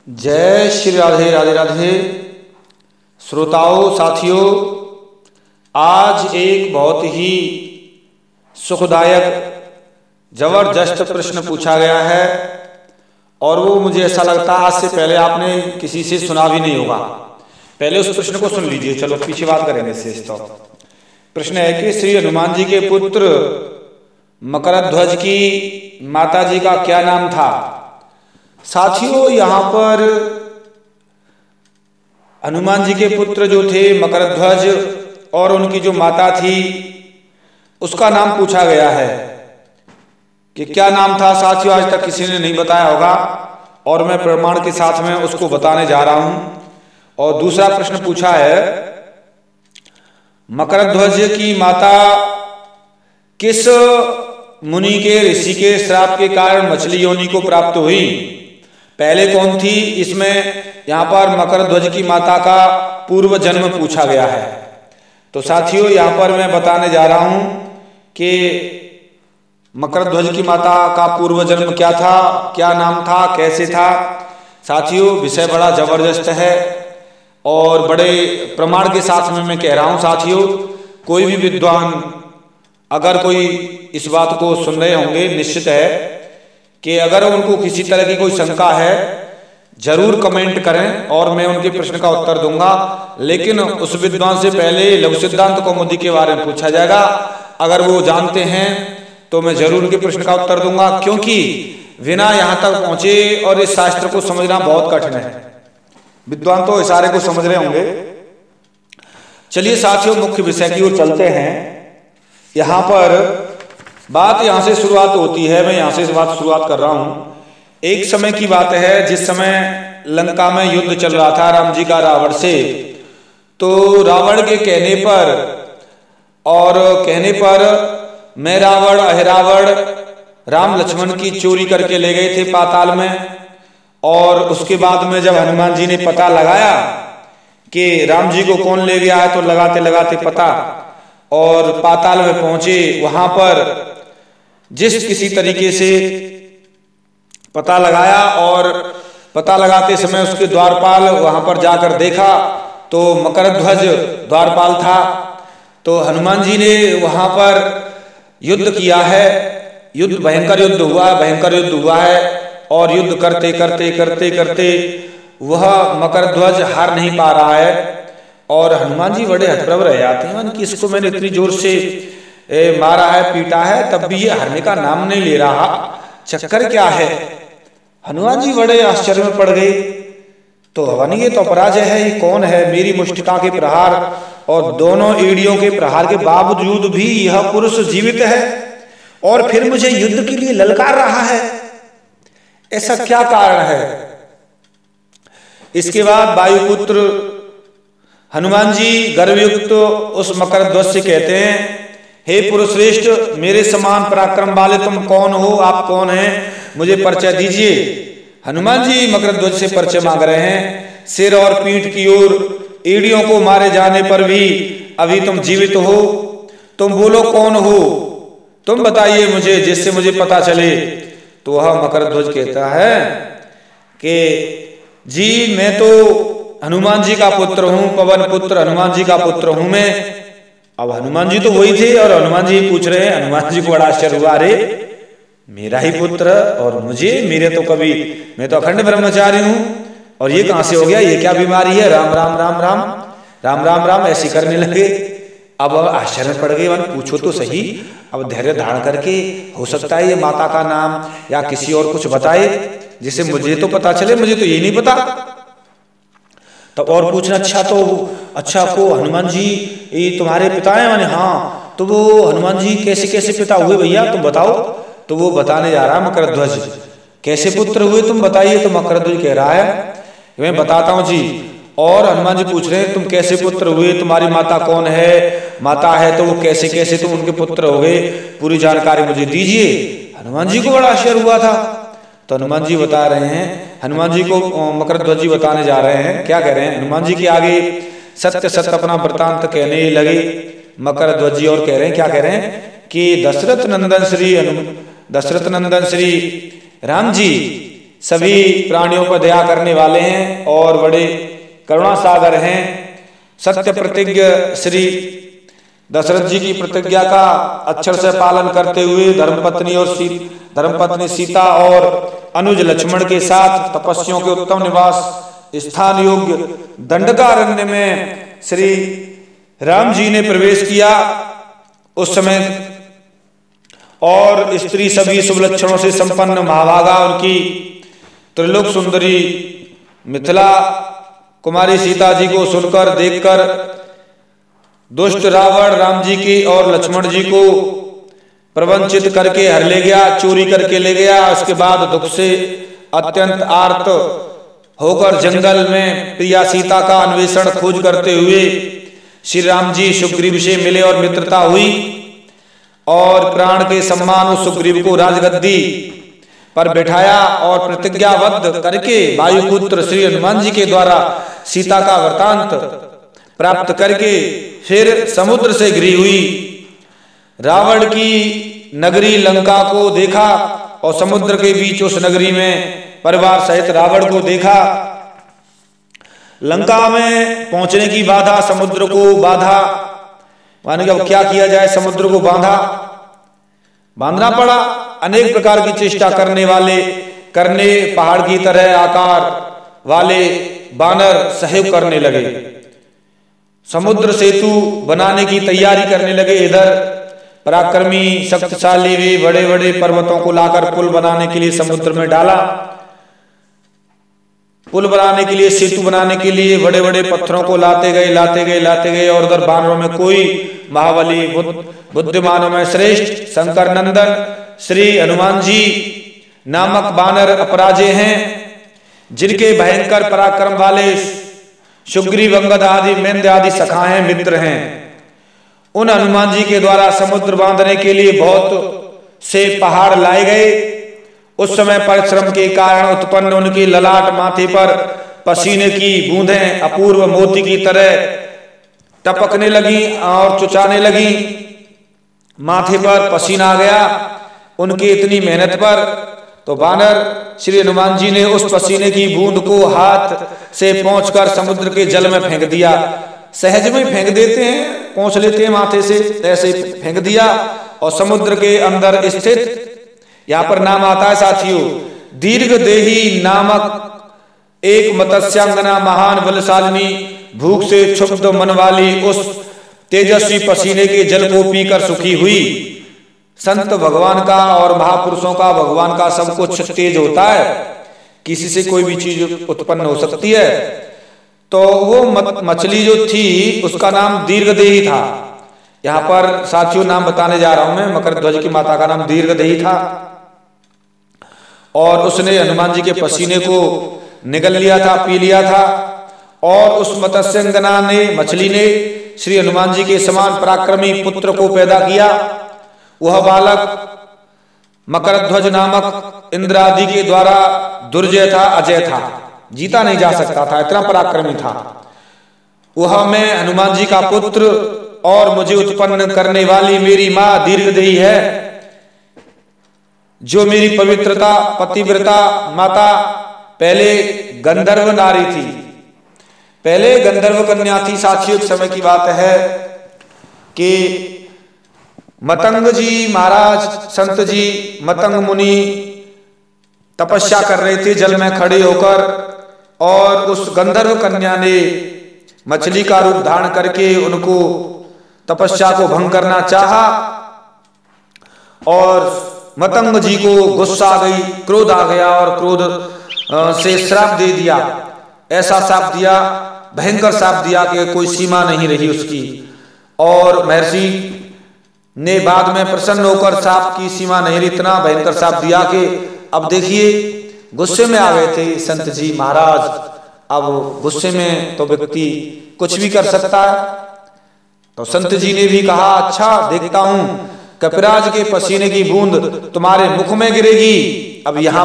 जय श्री राधे राधे राधे। श्रोताओं साथियों, आज एक बहुत ही सुखदायक जबरदस्त प्रश्न पूछा गया है और वो मुझे ऐसा लगता है आज से पहले आपने किसी से सुना भी नहीं होगा। पहले उस प्रश्न को सुन लीजिए, चलो पीछे बात करेंगे इससे। तो प्रश्न है कि श्री हनुमान जी के पुत्र मकरध्वज की माता जी का क्या नाम था। साथियों, यहाँ पर हनुमान जी के पुत्र जो थे मकरध्वज और उनकी जो माता थी उसका नाम पूछा गया है कि क्या नाम था। साथियों, आज तक किसी ने नहीं बताया होगा और मैं प्रमाण के साथ में उसको बताने जा रहा हूं। और दूसरा प्रश्न पूछा है, मकरध्वज की माता किस मुनि के ऋषि के श्राप के कारण मछली योनि को प्राप्त हुई। पहले कौन थी, इसमें यहां पर मकरध्वज की माता का पूर्व जन्म पूछा गया है। तो साथियों, यहां पर मैं बताने जा रहा हूं कि मकरध्वज की माता का पूर्व जन्म क्या था, क्या नाम था, कैसे था। साथियों, विषय बड़ा जबरदस्त है और बड़े प्रमाण के साथ में मैं कह रहा हूं। साथियों, कोई भी विद्वान अगर कोई इस बात को सुन रहे होंगे, निश्चित है कि अगर उनको किसी तरह की कोई शंका है जरूर कमेंट करें और मैं उनके प्रश्न का उत्तर दूंगा। लेकिन उस विद्वान से पहले लघु सिद्धांत कौमुदी के बारे में पूछा जाएगा। अगर वो जानते हैं तो मैं जरूर उनके प्रश्न का उत्तर दूंगा, क्योंकि बिना यहां तक पहुंचे और इस शास्त्र को समझना बहुत कठिन है। विद्वान तो इशारे को समझ रहे होंगे। चलिए साथियों, मुख्य विषय की ओर चलते हैं। यहां पर बात यहां से शुरुआत होती है, मैं यहां से बात शुरुआत कर रहा हूं। एक समय की बात है जिस समय लंका में युद्ध चल रहा था राम जी का रावण से। तो रावण के कहने पर मैं रावण अहिरावण राम लक्ष्मण की चोरी करके ले गए थे पाताल में। और उसके बाद में जब हनुमान जी ने पता लगाया कि राम जी को कौन ले गया है, तो लगाते लगाते पता और पाताल में पहुंचे। वहां पर जिस किसी तरीके से पता लगाया और पता लगाते समय उसके द्वारपाल वहां पर जाकर देखा तो मकरध्वज द्वारपाल था। तो हनुमान जी ने वहां पर युद्ध किया है। युद्ध भयंकर युद्ध हुआ है और युद्ध करते करते करते करते वह मकरध्वज हार नहीं पा रहा है। और हनुमान जी बड़े हतप्रभ रह जाते हैं कि इसको मैंने इतनी जोर से मारा है, पीटा है, तब भी ये हारने का नाम नहीं ले रहा, चक्कर क्या है। हनुमान जी बड़े आश्चर्य में पड़ गए। तो हवन, ये तो अपराजय है, ये कौन है। मेरी मुष्टिका के प्रहार और दोनों एड़ियों के प्रहार के बावजूद भी यह पुरुष जीवित है और फिर मुझे युद्ध के लिए ललकार रहा है, ऐसा क्या कारण है। इसके बाद वायुपुत्र हनुमान जी गर्वयुक्त उस मकरध्वज से कहते हैं, हे पुरुष श्रेष्ठ, मेरे समान पराक्रम वाले तुम कौन हो, आप कौन हैं, मुझे परिचय दीजिए। हनुमान जी मकरध्वज से परिचय मांग रहे हैं। सिर और पीठ की ओर एड़ियों को मारे जाने पर भी अभी तुम जीवित हो। तुम बोलो कौन हो, तुम बताइए मुझे, जिससे मुझे पता चले। तो वह मकरध्वज कहता है कि जी मैं तो हनुमान जी का पुत्र हूं, पवन पुत्र हनुमान जी का पुत्र हूं मैं। अब हनुमान जी तो वही थे और हनुमान जी पूछ रहे हैं। हनुमान जी को बड़ा आश्चर्य हुआ, अरे मेरा ही पुत्र और मेरे तो कभी, मैं तो अखंड ब्रह्मचारी हूं और ये कहां से हो गया, ये क्या बीमारी है। राम राम राम राम राम राम राम ऐसे करने लगे। अब आश्चर्य पड़ गए, पूछो तो सही। अब धैर्य धारण करके, हो सकता है ये माता का नाम या किसी और कुछ बताए जिसे मुझे तो पता चले, मुझे तो ये नहीं पता। तब और पूछना, अच्छा को हनुमान जी ये तुम्हारे पिता हैं। मैंने हाँ। तो वो हनुमान जी कैसे कैसे पिता हुए भैया, तुम बताओ। तो वो बताने जा रहा मकरध्वज, कैसे पुत्र हुए तुम बताइए। तो मकरध्वज कह रहा है, मैं बताता हूं जी। और हनुमान जी पूछ रहे हैं, तुम कैसे पुत्र हुए, तुम्हारी माता कौन है, माता है तो वो कैसे कैसे तुम उनके पुत्र हो गए, पूरी जानकारी मुझे दीजिए। हनुमान जी को बड़ा आश्चर्य हुआ था। तो हनुमान जी बता रहे हैं, हनुमान जी को मकरध्वज जी बताने जा रहे हैं। क्या कह रहे हैं, हनुमान जी के आगे सत्य सत्य अपना वृतांत कहने लगे मकरध्वज जी। और कह रहे हैं, क्या कह रहे हैं कि दशरथ नंदन श्री राम जी सभी प्राणियों पर दया करने वाले हैं और बड़े करुणा सागर हैं। सत्य प्रतिज्ञ श्री दशरथ जी की प्रतिज्ञा का अक्षर से पालन करते हुए धर्मपत्नी सीता और अनुज लक्ष्मण के साथ तपस्वियों के उत्तम निवास स्थान योग्य दंडकारण्य में श्री राम जी ने प्रवेश किया। उस समय और स्त्री सभी शुभ लक्षणों से संपन्न महाभागा उनकी त्रिलोक सुंदरी मिथिला कुमारी सीता जी को सुनकर देखकर दुष्ट रावण राम जी की और लक्ष्मण जी को प्रवंचित करके हर ले गया, चोरी करके ले गया। उसके बाद दुख से अत्यंत आर्त होकर जंगल में प्रिया सीता का अन्वेषण खोज करते हुए श्री राम जी सुग्रीव से मिले और मित्रता हुई और प्राण के सम्मान उस सुग्रीव को राजगद्दी पर बैठाया और प्रतिज्ञाबद्ध करके वायुपुत्र श्री हनुमान जी के द्वारा सीता का वृतांत प्राप्त करके फिर समुद्र से घिरी हुई रावण की नगरी लंका को देखा और समुद्र के बीच उस नगरी में परिवार सहित रावण को देखा। लंका में पहुंचने की बाधा, समुद्र को बाधा, माने कि अब क्या किया जाए, समुद्र को बांधना पड़ा। अनेक प्रकार की चेष्टा करने पहाड़ की तरह आकार वाले बानर सहयोग करने लगे, समुद्र सेतु बनाने की तैयारी करने लगे। इधर पराक्रमी शक्तिशाली वे बड़े बड़े पर्वतों को लाकर पुल बनाने के लिए समुद्र में डाला, पुल बनाने के लिए, सेतु बनाने के लिए बड़े बड़े पत्थरों को लाते गए और उधर बानरों में कोई महाबली बुद्धिमानों में श्रेष्ठ शंकर नंदन श्री हनुमान जी नामक बानर अपराजे हैं, जिनके भयंकर पराक्रम वाले सुग्रीव अंगद आदि मेंद्र आदि सखा हैं, मित्र हैं। उन हनुमान जी के द्वारा समुद्र बांधने के लिए बहुत से पहाड़ लाए गए। उस समय परिश्रम के कारण उत्पन्न उनकी ललाट माथे पर पसीने की बूंदें अपूर्व मोती की तरह टपकने लगी और चुचाने लगी। माथे पर पसीना आ गया उनकी इतनी मेहनत पर। तो बानर श्री हनुमान जी ने उस पसीने की बूंद को हाथ से पहुंचकर समुद्र के जल में फेंक दिया। सहज में फेंक देते हैं, पहुंच लेते हैं माथे से, ऐसे फेंक दिया और समुद्र के अंदर स्थित, यहां पर नाम आता है साथियों, दीर्घदेही नामक एक मत्स्यांगना महान बलशालिनी भूख से क्षुब्ध मन वाली उस तेजस्वी पसीने के जल को पीकर सुखी हुई। संत भगवान का और महापुरुषों का, भगवान का सब कुछ तेज होता है, किसी से कोई भी चीज उत्पन्न हो सकती है। तो वो मछली जो थी उसका नाम दीर्घदेही था। यहाँ पर साथियों नाम बताने जा रहा हूं मैं। मकर ध्वज की माता का नाम दीर्घदेही था और उसने हनुमान जी के पसीने को निगल लिया था, पी लिया था। और उस मत्स्यांगना ने, मछली ने श्री हनुमान जी के समान पराक्रमी पुत्र को पैदा किया। वह बालक मकरध्वज नामक इंद्र आदि के द्वारा दुर्जय था, अजय था, जीता नहीं जा सकता था, इतना पराक्रमी था। वह मैं हनुमान जी का पुत्र और मुझे उत्पन्न करने वाली मेरी मां दीर्घदेही है, जो मेरी पवित्रता पतिव्रता माता पहले गंधर्व नारी थी, पहले गंधर्व कन्या थी। साथियों एक समय की बात है कि मतंग जी महाराज, संत जी मतंग मुनि तपस्या कर रहे थे जल में खड़े होकर, और उस गंधर्व कन्या ने मछली का रूप धारण करके उनको तपस्या को भंग करना चाहा और मतंग जी को गुस्सा आ गई, क्रोध आ गया और क्रोध से श्राप दे दिया। ऐसा श्राप दिया, भयंकर श्राप दिया कि कोई सीमा नहीं रही उसकी। और महर्षि ने बाद में प्रसन्न होकर श्राप की सीमा नहीं रही, इतना भयंकर श्राप दिया कि अब देखिए गुस्से में आ गए थे संत जी महाराज। अब गुस्से में तो व्यक्ति कुछ भी कर सकता है। तो संत जी ने भी कहा, अच्छा देखता हूं, कपिराज के पसीने की बूंद तुम्हारे मुख में गिरेगी। अब यहाँ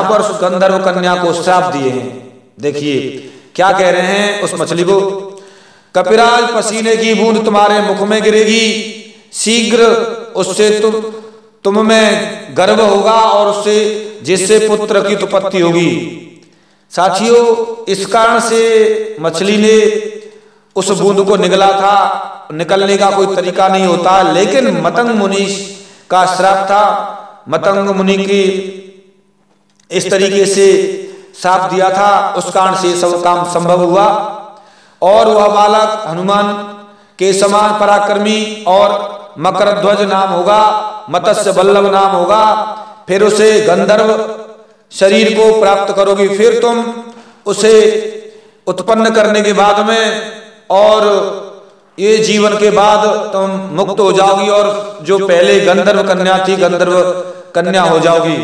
पर उस गंधर्व कन्या को श्राप दिए हैं। देखिए क्या कह रहे हैं उस मछली को, कपिराज पसीने की बूंद तुम्हारे मुख में गिरेगी, शीघ्र उससे तुम में गर्व होगा और उससे जिससे पुत्र की उत्पत्ति होगी। साथियों, इस कारण से मछली ने उस बूंद को निगला था। निकलने का कोई तरीका नहीं होता, लेकिन मतंग मुनि का श्राप था। मतंग मुनि की इस तरीके से श्राप दिया था, उस कारण से सब काम संभव हुआ और वह बालक हनुमान के समान पराक्रमी और मकरध्वज नाम होगा, मत्स्य बल्लभ नाम होगा। फिर उसे गंधर्व शरीर को प्राप्त करोगी, फिर तुम उसे उत्पन्न करने के बाद में और ये जीवन के बाद तुम मुक्त हो जाओगी और जो पहले गंधर्व कन्या थी गंधर्व कन्या हो जाओगी।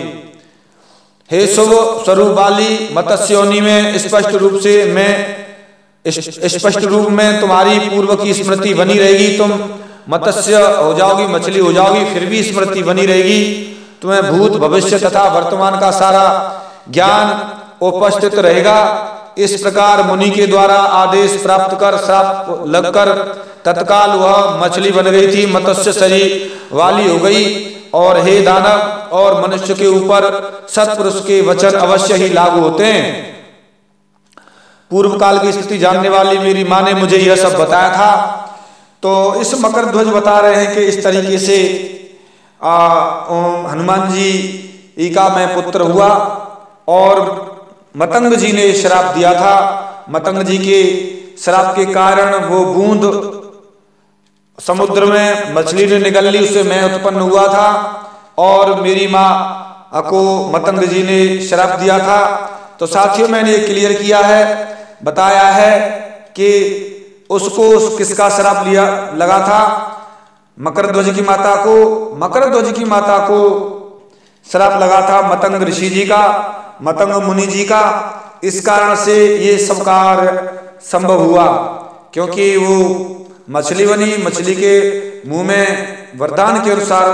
हे शुभ स्वरूप वाली मत्स्य योनि में स्पष्ट रूप में तुम्हारी पूर्व की स्मृति बनी रहेगी। तुम मत्स्य हो जाओगी, मछली हो जाओगी, फिर भी स्मृति बनी रहेगी। तुम्हें भूत भविष्य तथा वर्तमान का सारा ज्ञान उपस्थित रहेगा। इस प्रकार मुनि के द्वारा आदेश प्राप्त कर श्राप लगकर तत्काल वह मछली बन गई थी, मत्स्य शरीर वाली हो गई। और हे दानव और मनुष्य के ऊपर सत्पुरुष के वचन अवश्य ही लागू होते हैं। पूर्व काल की स्थिति जानने वाली मेरी माँ ने मुझे यह सब बताया था। तो इस मकरध्वज बता रहे हैं कि इस तरीके से हनुमान जी का मैं पुत्र हुआ और मतंग जी ने श्राप दिया था। मतंग जी के श्राप के कारण वो बूंद समुद्र में मछली ने निगल ली, उससे मैं उत्पन्न हुआ था और मेरी माँ को मतंग जी ने श्राप दिया था। तो साथियों, मैंने ये क्लियर किया है, बताया है कि उसको किसका श्राप लगा था। मकरध्वज की माता को श्राप लगा था मतंग ऋषि जी का, मतंग मुनि जी का। इस कारण से ये सब कार्य संभव हुआ, क्योंकि वो मछली बनी। मछली के मुंह में वरदान के अनुसार,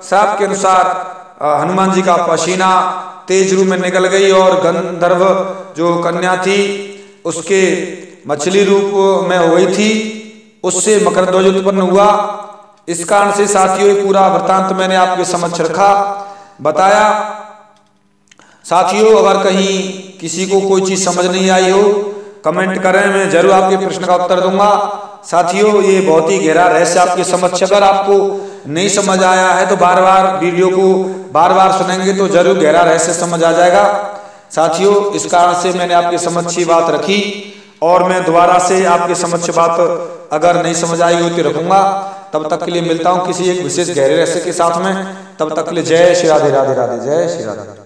श्राप के अनुसार हनुमान जी का पसीना तेज रूप में निकल गई और गंधर्व जो कन्या थी उसके मछली रूप में हो गई थी, उससे मकरध्वज उत्पन्न हुआ। इस कारण से साथियों, पूरा वृत्तांत मैंने आपके समक्ष रखा, बताया। साथियों, अगर कहीं किसी को कोई चीज समझ नहीं आई हो कमेंट करें, मैं जरूर आपके प्रश्न का उत्तर दूंगा। साथियों, ये बहुत ही गहरा रहस्य आपके समक्ष, अगर आपको नहीं समझ आया है तो बार बार वीडियो को बार बार सुनेंगे तो जरूर गहरा रहस्य समझ आ जाएगा। साथियों, इस कारण से मैंने आपके समक्ष ये बात रखी और मैं दोबारा से आपके समक्ष बात अगर नहीं समझ आई हो तो रखूंगा। तब तक के लिए मिलता हूं किसी एक विशेष गहरे रहस्य के साथ में। तब तक के लिए जय श्री राधे राधे राधे, जय श्री राधे।